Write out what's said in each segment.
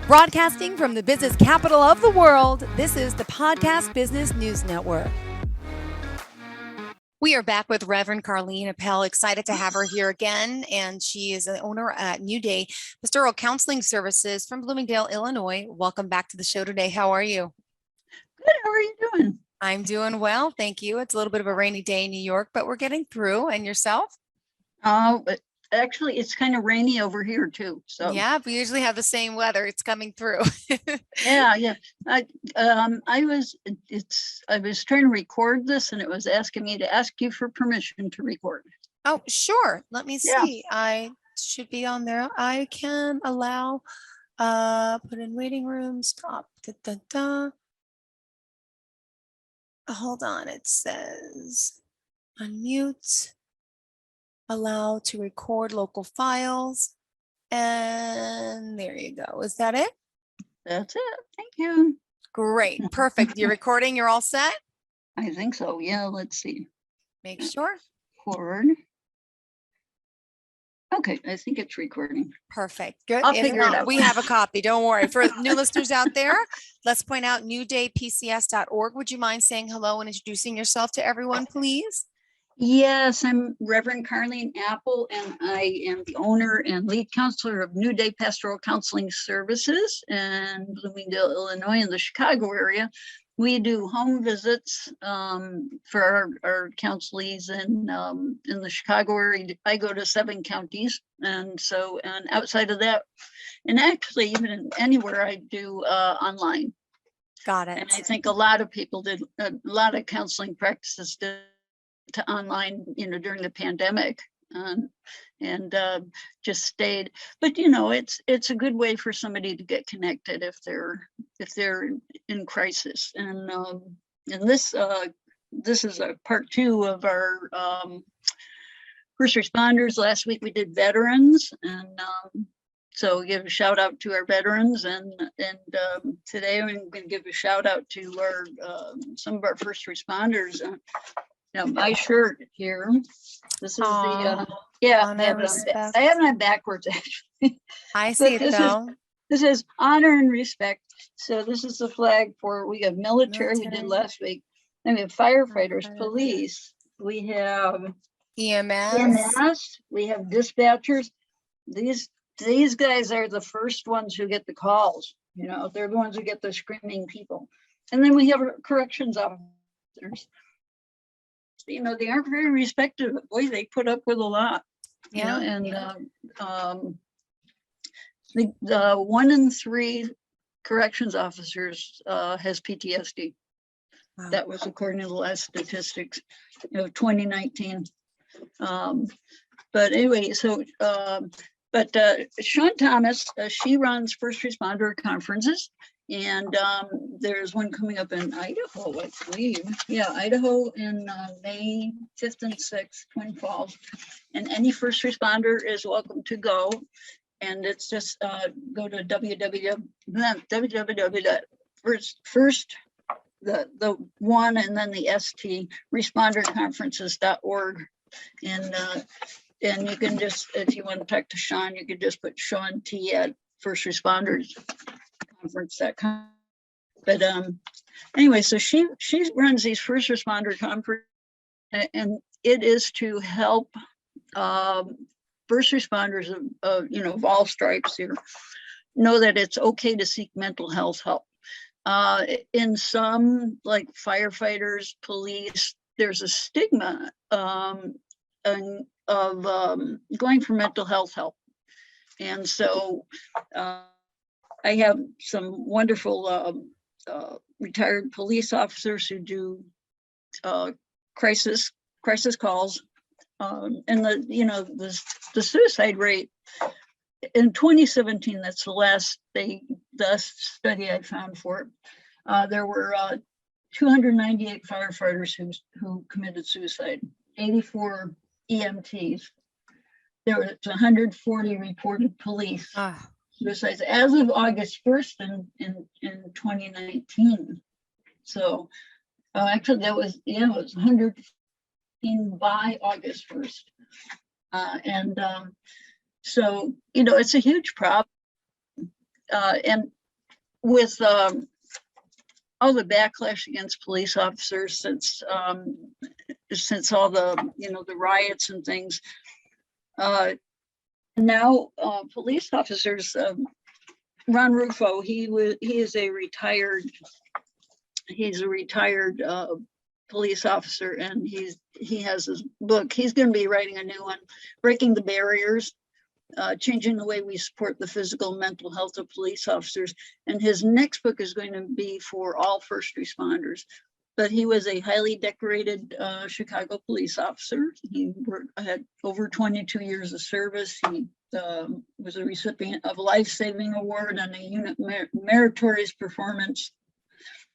Broadcasting from the business capital of the world, this is the Podcast Business News Network. We are back with Reverend Carlene Appel. Excited to have her here again. And she is the owner at New Day Pastoral Counseling Services from Bloomingdale, Illinois. Welcome back to the show today. How are you? Good. How are you doing? I'm doing well. Thank you. It's a little bit of a rainy day in New York, but we're getting through. And yourself? But actually, it's kind of rainy over here too. So yeah, we usually have the same weather. It's coming through. yeah. I was trying to record this, and it was asking me to ask you for permission to record. Oh, sure. Let me see. Yeah. I should be on there. I can allow, put in waiting room, stop. Hold on. It says unmute, allow to record local files. And there you go. Is that it? That's it. Thank you. Great. Perfect. You're recording. You're all set? I think so. Yeah. Let's see. Make sure. Record. Okay. I think it's recording. Perfect. Good. I'll figure it out. We have a copy. Don't worry. For new listeners out there, let's point out newdaypcs.org. Would you mind saying hello and introducing yourself to everyone, please? Yes, I'm Reverend Carlene Appel, and I am the owner and lead counselor of New Day Pastoral Counseling Services in Bloomingdale, Illinois, in the Chicago area. We do home visits for our counselees in the Chicago area. I go to 7 counties, and outside of that, and actually even anywhere I do online. Got it. And I think a lot of people did, a lot of counseling practices did to online, during the pandemic, and just stayed. But it's a good way for somebody to get connected if they're in crisis. And this is a part 2 of our first responders. Last week we did veterans, and so give a shout out to our veterans, and today I'm going to give a shout out to our some of our first responders. Now my shirt here, this is the I have it backwards actually. I see it though. This is honor and respect. So this is the flag we have military. We did last week. Then we have firefighters, police. We have EMS. We have dispatchers. These guys are the first ones who get the calls. They're the ones who get the screaming people. And then we have corrections officers. They aren't very respected. Boy, they put up with a lot. And the 1 in 3 corrections officers has PTSD. Wow. That was according to the last statistics of 2019. But anyway, so Sean Thomas, she runs first responder conferences. And there's one coming up in Idaho, I believe. Yeah, Idaho in May 5th and 6th, Twin Falls. And any first responder is welcome to go. And it's just go to www.first the 1 and then the ST responderconferences.org. And you can just, if you want to talk to Sean, you can just put Sean T at first responders conference.com. But anyway, so she runs these first responder conferences, and it is to help first responders of all stripes here know that it's okay to seek mental health help. In some, like firefighters, police, there's a stigma of going for mental health help. And so I have some wonderful retired police officers who do crisis calls, and the suicide rate in 2017. That's the last study I found for it. There were 298 firefighters who committed suicide, 84 EMTs. There was 140 reported police suicides as of August 1st in 2019. So actually it was 115 by August 1st. So, it's a huge problem. And with all the backlash against police officers since all the, the riots and things, now police officers, Ron Rufo, he's a retired police officer, and he has his book. He's going to be writing a new one, Breaking the Barriers, changing the way we support the physical and mental health of police officers. And his next book is going to be for all first responders. But he was a highly decorated Chicago police officer. He had over 22 years of service. He was a recipient of a life-saving award and a unit meritorious performance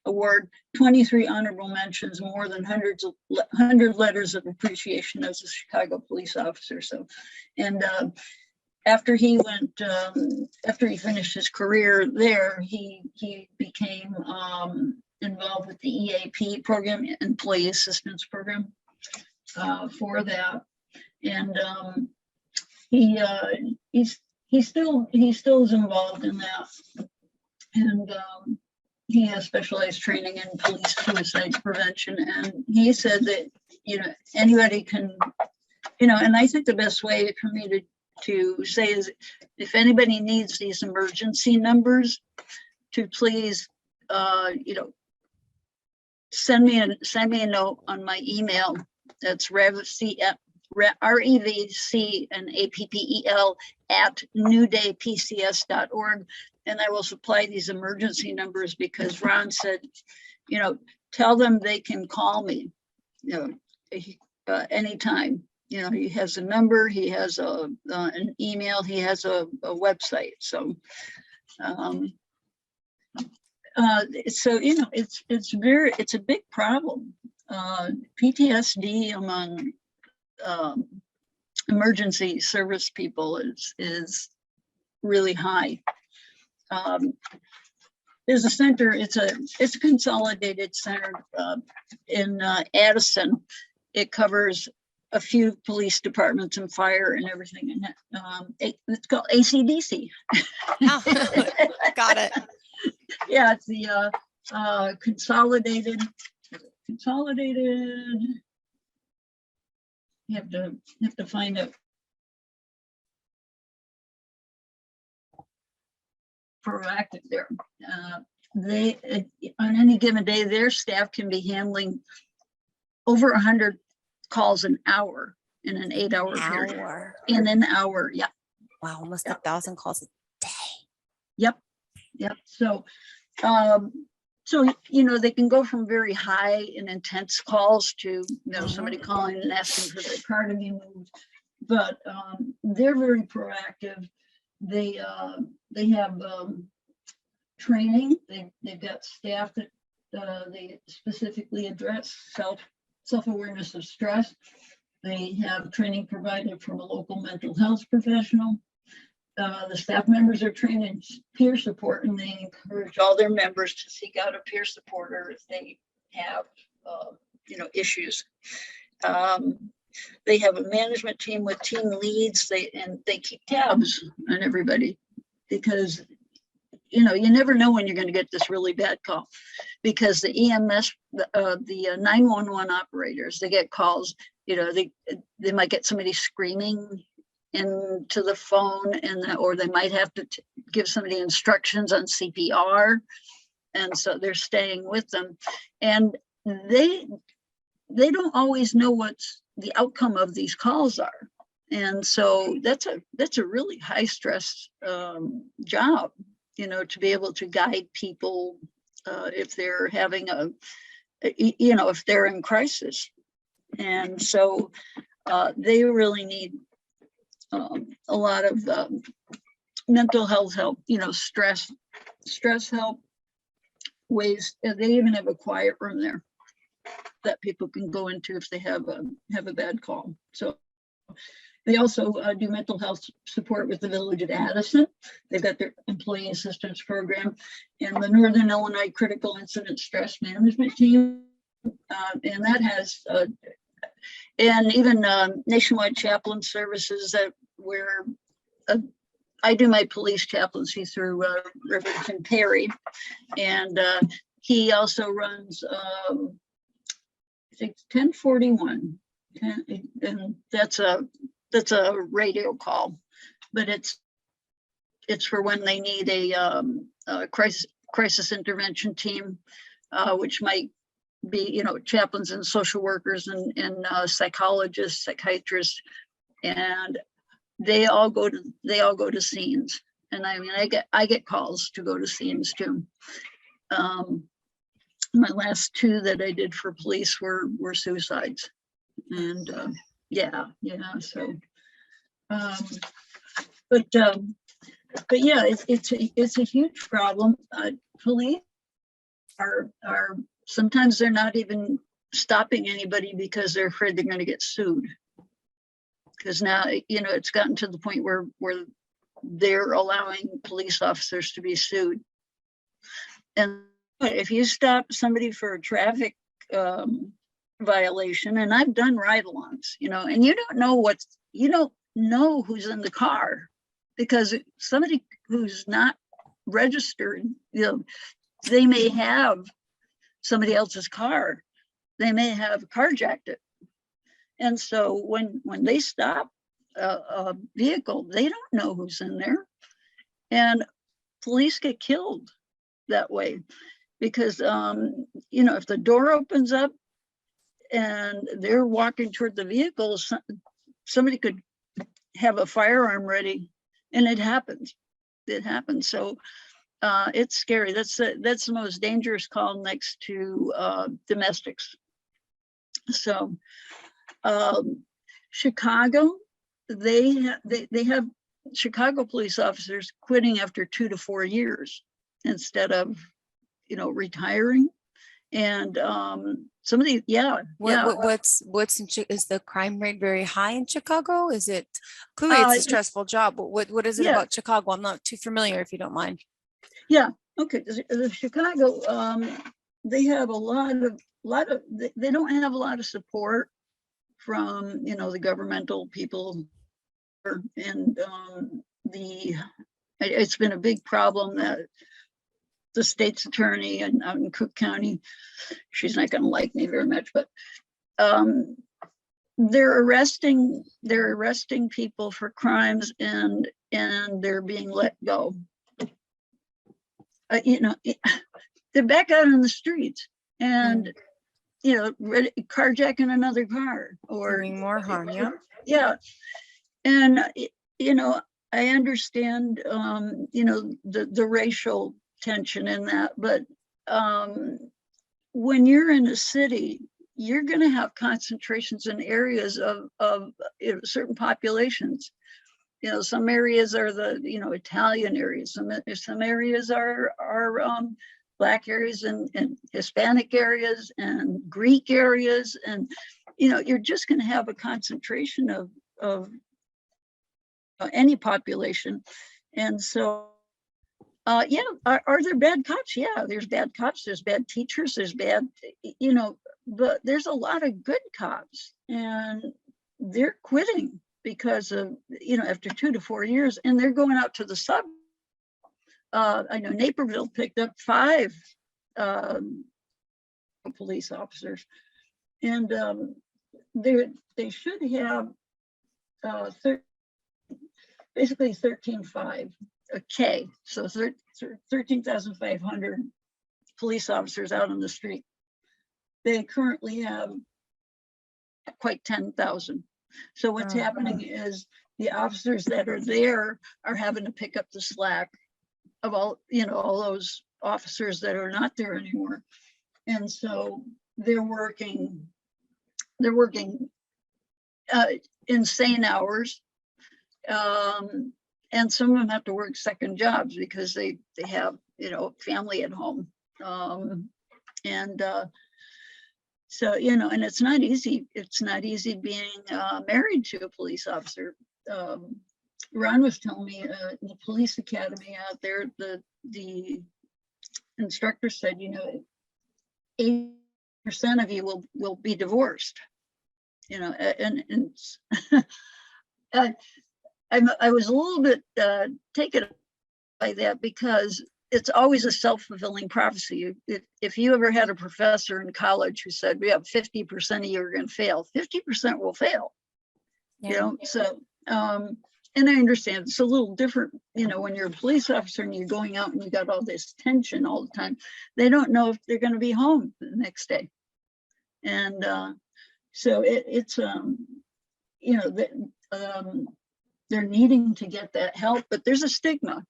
award, 23 honorable mentions, more than 100 letters of appreciation as a Chicago police officer. So, and after he finished his career there, he became involved with the EAP program, Employee Assistance Program, for that, and he still is involved in that, and he has specialized training in police suicide prevention. And he said that anybody can, and I think the best way for me to say is, if anybody needs these emergency numbers, to please send me a note on my email. That's REVC and APPEL at newdaypcs.org, and I will supply these emergency numbers, because Ron said, tell them they can call me, anytime. He has a number, he has an email, he has a website. So it's a big problem. PTSD among emergency service people is really high. There's a center, it's a consolidated center in Addison. It covers a few police departments and fire and everything. And it's called ACDC. Oh, got it. Yeah, it's the consolidated. You have to find it. Proactive there. They on any given day, their staff can be handling over 100 calls an hour in an 8-hour period. In an hour, yeah. Wow, almost 1,000 calls a day. Yep. So, they can go from very high and intense calls to somebody calling and asking for their car to be moved, but they're very proactive. They have training. They've got staff that they specifically address self-awareness of stress. They have training provided from a local mental health professional. The staff members are trained in peer support, and they encourage all their members to seek out a peer supporter if they have, issues. They have a management team with team leads. They keep tabs on everybody, because you never know when you're going to get this really bad call, because the EMS, the 911 operators, they get calls. They might get somebody screaming into the phone, or they might have to give somebody instructions on CPR, and so they're staying with them, and they don't always know what's the outcome of these calls are, and so that's a really high stress job, to be able to guide people if they're having if they're in crisis, and so they really need a lot of mental health help, stress help, ways. They even have a quiet room there that people can go into if they have a bad call. So they also do mental health support with the village of Addison. They've got their employee assistance program and the Northern Illinois Critical Incident Stress Management Team, and that has and even nationwide chaplain services, that where I do my police chaplaincy through Riverton Perry, and he also runs, I think 1041, and that's a radio call, but it's for when they need a crisis intervention team, which might be, chaplains and social workers and psychologists, psychiatrists, and they all go to scenes. And I mean, I get calls to go to scenes too. My last two that I did for police were suicides, and yeah. So, but yeah, it's a huge problem. Police are sometimes they're not even stopping anybody because they're afraid they're going to get sued. Because now, it's gotten to the point where they're allowing police officers to be sued. And if you stop somebody for a traffic violation, and I've done ride-alongs, and you don't know who's in the car, because somebody who's not registered, they may have somebody else's car. They may have carjacked it. And so when they stop a vehicle, they don't know who's in there. And police get killed that way because, if the door opens up and they're walking toward the vehicle, somebody could have a firearm ready, and it happens. So it's scary. That's the most dangerous call next to domestics. So Chicago, they have Chicago police officers quitting after 2 to 4 years instead of, retiring. And some of these, is the crime rate very high in Chicago? Is it clearly it's a stressful job, but what is it about Chicago? I'm not too familiar, if you don't mind. Yeah, okay. The Chicago, they have a lot of they don't have a lot of support from the governmental people, and it's been a big problem that the state's attorney and out in Cook County, she's not going to like me very much, but they're arresting people for crimes, and they're being let go. They're back out on the streets and carjacking another car or doing more harm. Yeah. And I understand the racial tension in that, but when you're in a city, you're going to have concentrations in areas of certain populations. Some areas are the Italian areas, some areas are Black areas and Hispanic areas and Greek areas, and you're just going to have a concentration of any population. And so are there bad cops? Yeah, there's bad cops, there's bad teachers, there's bad, but there's a lot of good cops, and they're quitting because of, after 2 to 4 years, and they're going out to the suburbs. I know Naperville picked up 5 police officers, and they should have basically 13,500 a K, so 13,500 police officers out on the street. They currently have quite 10,000. So what's happening is the officers that are there are having to pick up the slack of all those officers that are not there anymore. And so they're working insane hours. And some of them have to work second jobs because they have, family at home. So, and it's not easy. It's not easy being married to a police officer. Ron was telling me the police academy out there, the instructor said, 80% of you will be divorced, and I was a little bit taken by that because it's always a self-fulfilling prophecy. If you ever had a professor in college who said, we have 50% of you are going to fail, 50% will fail. Yeah. You know, so, and I understand it's a little different, you know, when you're a police officer and you're going out and you got all this tension all the time, they don't know if they're going to be home the next day. And so it's, you know, they're needing to get that help, but there's a stigma.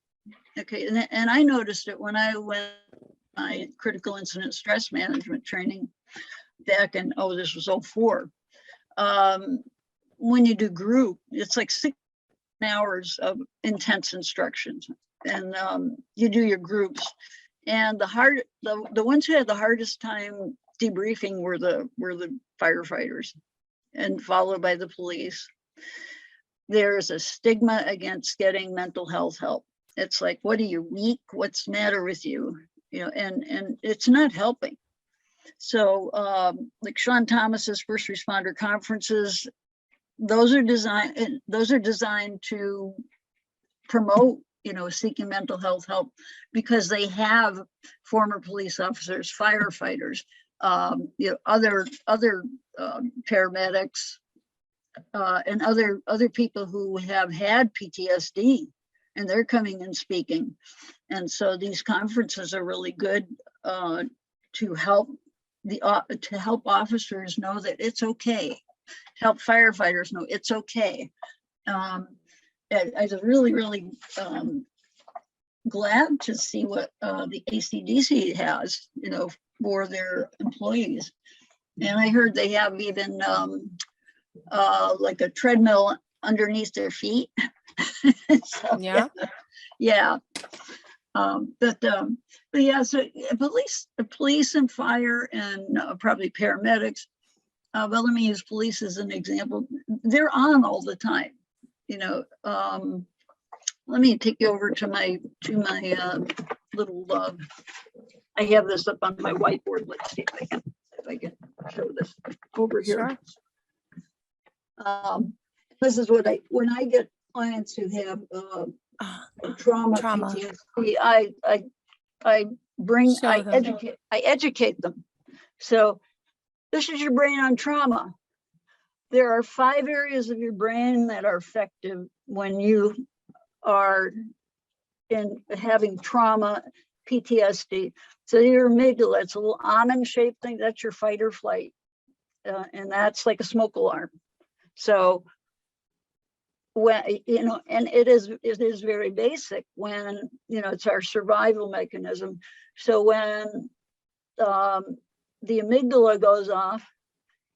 Okay, and I noticed it when I went my critical incident stress management training back in, oh, this was 04. When you do group, it's like 6 hours of intense instructions, and you do your groups. And the ones who had the hardest time debriefing were the firefighters, and followed by the police. There's a stigma against getting mental health help. It's like, what are you, weak? What's the matter with you? You know, and it's not helping. So like Sean Thomas's first responder conferences, those are designed to promote, you know, seeking mental health help, because they have former police officers, firefighters, you know, other paramedics, and other people who have had PTSD, and they're coming and speaking. And so these conferences are really good to help officers know that it's okay, help firefighters know it's okay. I was really glad to see what the ACDC has, you know, for their employees. And I heard they have even like a treadmill underneath their feet. So, Yeah. yeah. But yeah, so police and fire and probably paramedics. But let me use police as an example. They're on all the time. You know, let me take you over to my little. I have this up on my whiteboard. Let's see if I can show this over here. Sure. This is what when I get clients who have trauma. PTSD, I educate them. So this is your brain on trauma. There are 5 areas of your brain that are affected when you are having trauma, PTSD. So your amygdala, it's a little almond-shaped thing. That's your fight or flight, and that's like a smoke alarm. So when, you know, and it is very basic when, you know, it's our survival mechanism. So when the amygdala goes off,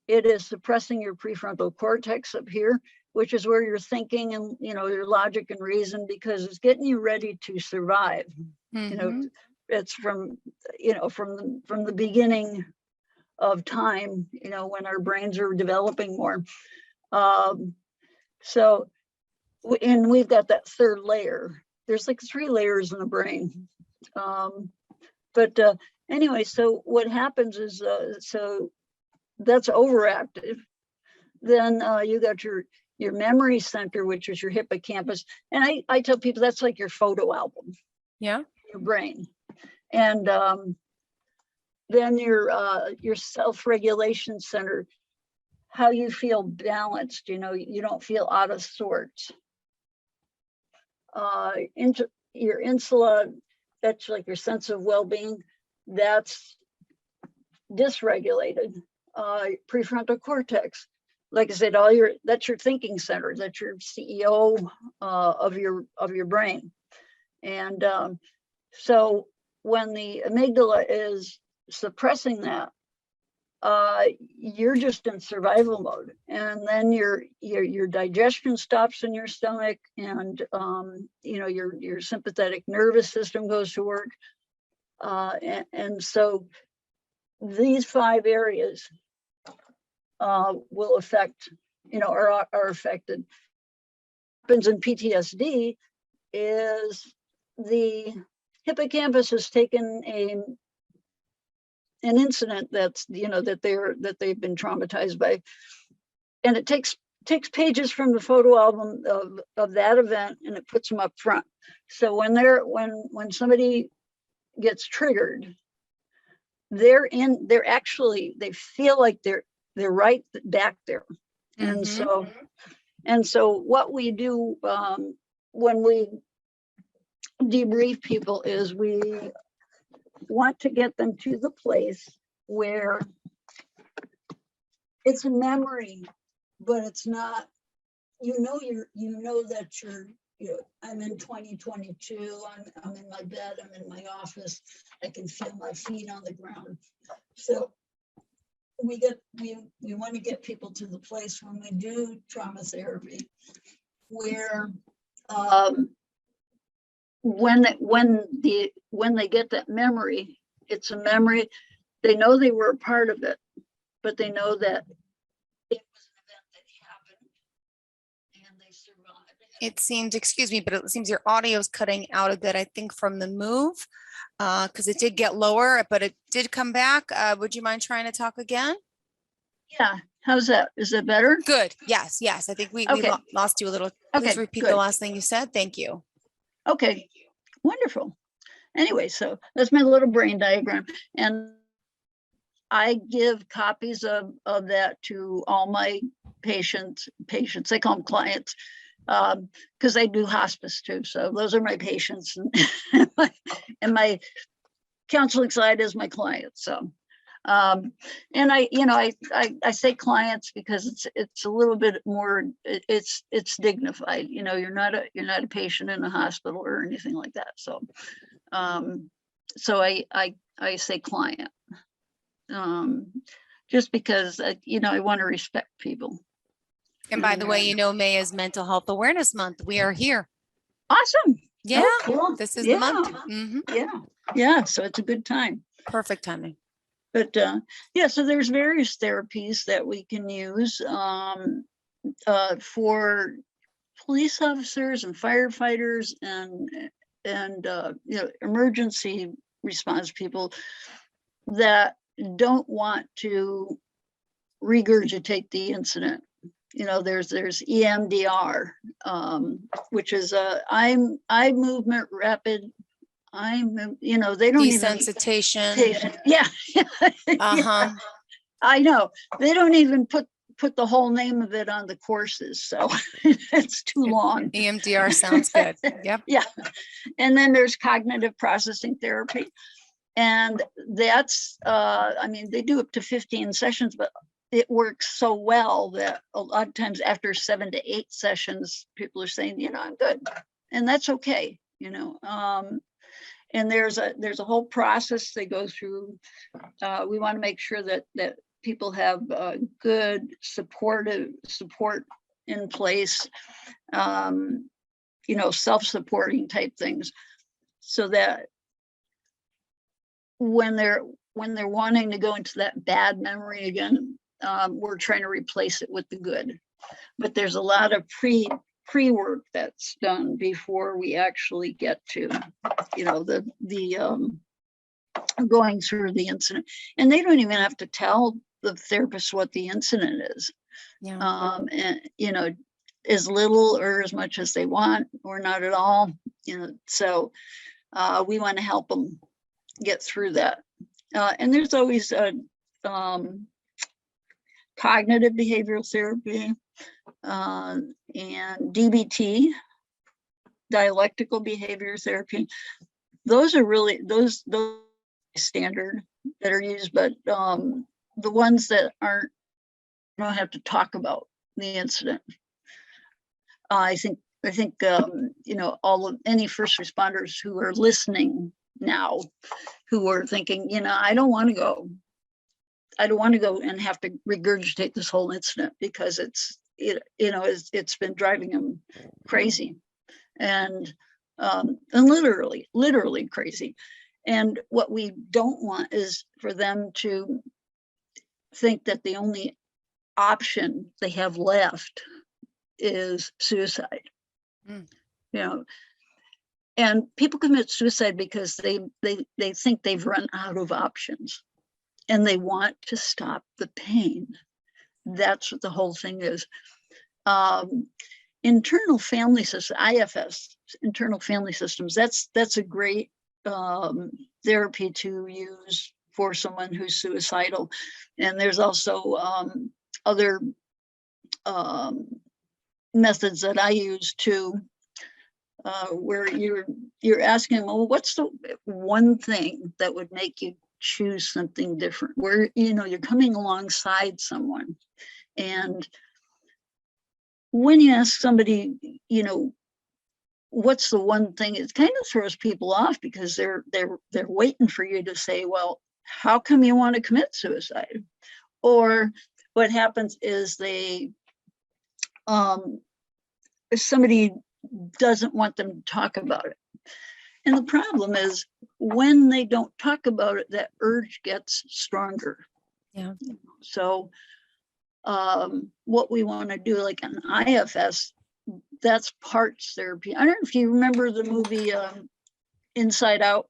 it is suppressing your prefrontal cortex up here, which is where you're thinking and, you know, your logic and reason, because it's getting you ready to survive. Mm-hmm. You know, it's from, you know, from the beginning of time, you know, when our brains are developing more. So, and we've got that 3rd layer. There's like 3 layers in the brain. But anyway, so what happens is, so that's overactive. Then you got your memory center, which is your hippocampus. And I tell people that's like your photo album. Yeah. Your brain. And then your self-regulation center, how you feel balanced, you know, you don't feel out of sorts. Into your insula, that's like your sense of well-being, that's dysregulated. Prefrontal cortex, like I said, that's your thinking center, that's your CEO of your brain. And so when the amygdala is suppressing that, you're just in survival mode, and then your digestion stops in your stomach, and you know, your sympathetic nervous system goes to work, and so these 5 areas will affect, you know, are affected. What happens in PTSD is the hippocampus has taken an incident that's, you know, that they've been traumatized by, and it takes takes pages from the photo album of that event, and it puts them up front. So when somebody gets triggered, they feel like they're right back there. Mhm. And so what we do when we debrief people is we want to get them to the place where it's a memory, but it's not, that I'm in 2022, I'm in my bed, I'm in my office, I can feel my feet on the ground. So we want to get people to the place when we do trauma therapy where when they get that memory, it's a memory, they know they were a part of it, but they know that it was an event that happened and they survived. It seems, excuse me, but it seems your audio is cutting out a bit, I think, from the move, because it did get lower, but it did come back. Would you mind trying to talk again? Yeah, how's that? Is that better? Good. Yes, yes. I think we Okay. lost you a little. Okay, Please repeat the good. last thing you said. Thank you. Okay, wonderful. Anyway, so that's my little brain diagram. And I give copies of that to all my patients, I call them clients, because I do hospice too. So those are my patients, and my counseling side is my clients. So, and I say clients because it's a little bit more, it's dignified. You're not a patient in a hospital or anything like that. So, so I say client, just because I want to respect people. And by the way, May is Mental Health Awareness Month. We are here. Awesome. Yeah, Oh, cool. this is the month. Yeah. So it's a good time. Perfect timing. But yeah, so there's various therapies that we can use for police officers and firefighters and emergency response people that don't want to regurgitate the incident. There's EMDR, which is eye movement rapid. They don't desensitization. Yeah. Uh-huh. I know. They don't even put the whole name of it on the courses, so it's too long. EMDR sounds good. Yep. Yeah. And then there's cognitive processing therapy. And that's, they do up to 15 sessions, but it works so well that a lot of times after 7 to 8 sessions, people are saying, I'm good. And that's okay, and there's a whole process they go through. We want to make sure that people have good support in place, self-supporting type things, so that when they're wanting to go into that bad memory again, we're trying to replace it with the good. But there's a lot of pre-work that's done before we actually get to the going through the incident. And they don't even have to tell the therapist what the incident is. Yeah. And as little or as much as they want, or not at all. So we want to help them get through that. And there's always cognitive behavioral therapy, and DBT, dialectical behavior therapy. Those are really those standard that are used, but the ones that don't have to talk about the incident. I think all of any first responders who are listening now, who are thinking, I don't want to go and have to regurgitate this whole incident, because it's been driving them crazy, and literally crazy. And what we don't want is for them to think that the only option they have left is suicide. And people commit suicide because they think they've run out of options, and they want to stop the pain. That's what the whole thing is. internal family system, IFS, internal family systems. That's a great therapy to use for someone who's suicidal. And there's also other methods that I use too, where you're asking, well, what's the one thing that would make you choose something different? Where, you're coming alongside someone. And when you ask somebody, what's the one thing, it kind of throws people off, because they're waiting for you to say, well, how come you want to commit suicide? Or what happens is if somebody doesn't want them to talk about it. And the problem is, when they don't talk about it, that urge gets stronger. Yeah. So what we want to do, like an IFS, that's parts therapy. I don't know if you remember the movie Inside Out.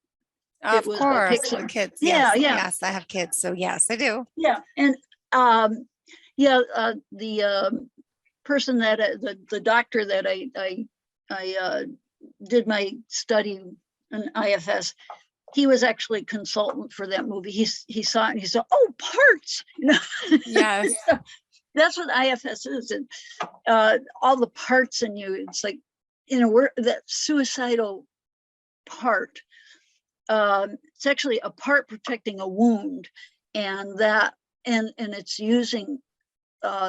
Of course, Pixar. kids. Yeah, Yes, yeah. yes, I have kids, so yes, I do. Yeah, and the person that the doctor that I did my study in IFS, he was actually a consultant for that movie. He saw it and he said, "Oh, parts," Yes. So that's what IFS is, and all the parts in you. It's like, that suicidal part. It's actually a part protecting a wound, and it's using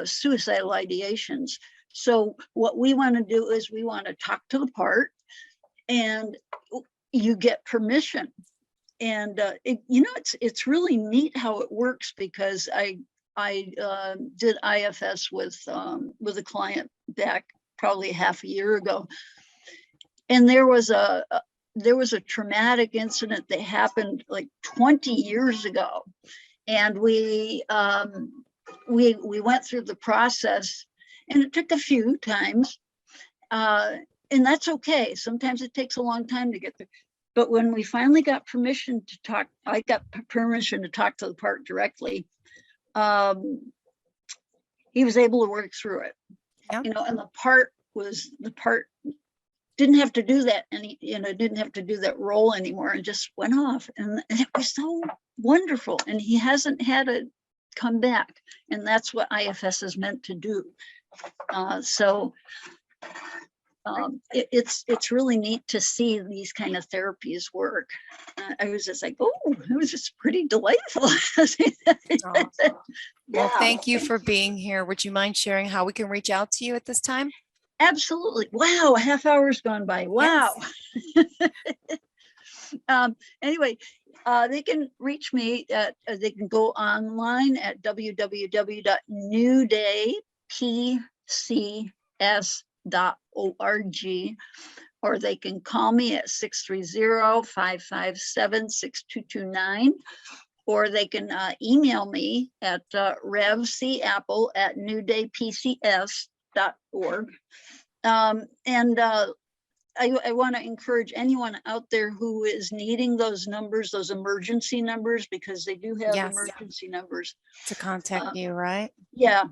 suicidal ideations. So what we want to do is we want to talk to the part, and you get permission. And it's really neat how it works, because I did IFS with a client back probably half a year ago, and there was a traumatic incident that happened like 20 years ago, and we went through the process, and it took a few times, and that's okay. Sometimes it takes a long time to get there. But when we finally got permission to talk, I got permission to talk to the part directly. He was able to work through it. Yeah. And the part didn't have to do that, and didn't have to do that role anymore, and just went off, and it was so wonderful. And he hasn't had to come back, and that's what IFS is meant to do. It's really neat to see these kind of therapies work. I was just like, oh, it was just pretty delightful. Well, thank you for being here. Would you mind sharing how we can reach out to you at this time? Absolutely. Wow, a half hour's gone by. Wow. Yes. Anyway, they can reach me they can go online at www.newdaypcs.org, or they can call me at 630-557-6229, or they can email me at revcappel@newdaypcs.org. I want to encourage anyone out there who is needing those numbers, those emergency numbers, because they do have emergency numbers to contact you, right? Yeah.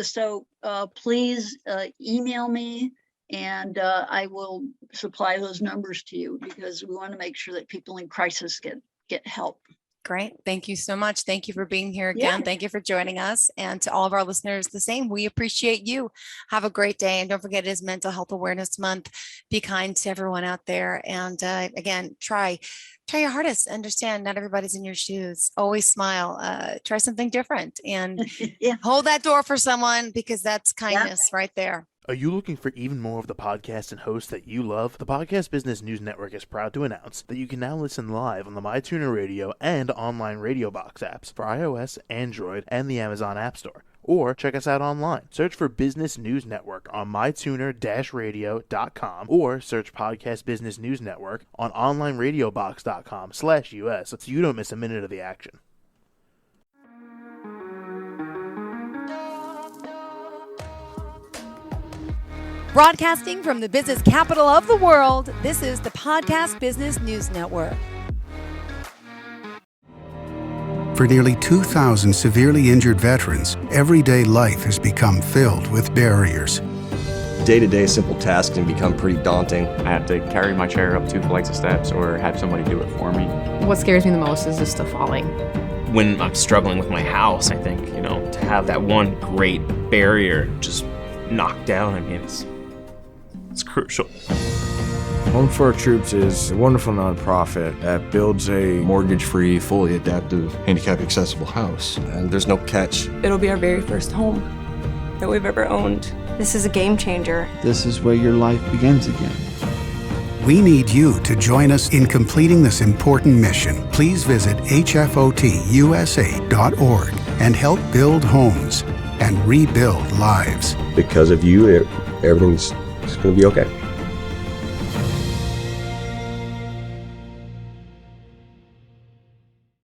So please email me, and I will supply those numbers to you, because we want to make sure that people in crisis get help. Great. Thank you so much. Thank you for being here again. Yeah. Thank you for joining us. And to all of our listeners, the same. We appreciate you. Have a great day. And don't forget, it is Mental Health Awareness Month. Be kind to everyone out there. And again, try your hardest. Understand not everybody's in your shoes. Always smile. Try something different, and hold that door for someone, because that's kindness right there. Are you looking for even more of the podcasts and hosts that you love? The Podcast Business News Network is proud to announce that you can now listen live on the MyTuner Radio and online Radio Box apps for iOS, Android, and the Amazon App Store. Or check us out online. Search for Business News Network on mytuner-radio.com, or search Podcast Business News Network on onlineradiobox.com/US so you don't miss a minute of the action. Broadcasting from the business capital of the world, this is the Podcast Business News Network. For nearly 2,000 severely injured veterans, everyday life has become filled with barriers. Day-to-day simple tasks can become pretty daunting. I have to carry my chair up 2 flights of steps or have somebody do it for me. What scares me the most is just the falling. When I'm struggling with my house, I think, to have that one great barrier just knocked down, it's crucial. Home for Our Troops is a wonderful nonprofit that builds a mortgage-free, fully adaptive, handicap-accessible house. And there's no catch. It'll be our very first home that we've ever owned. This is a game changer. This is where your life begins again. We need you to join us in completing this important mission. Please visit hfotusa.org and help build homes and rebuild lives. Because of you, everything's going to be okay.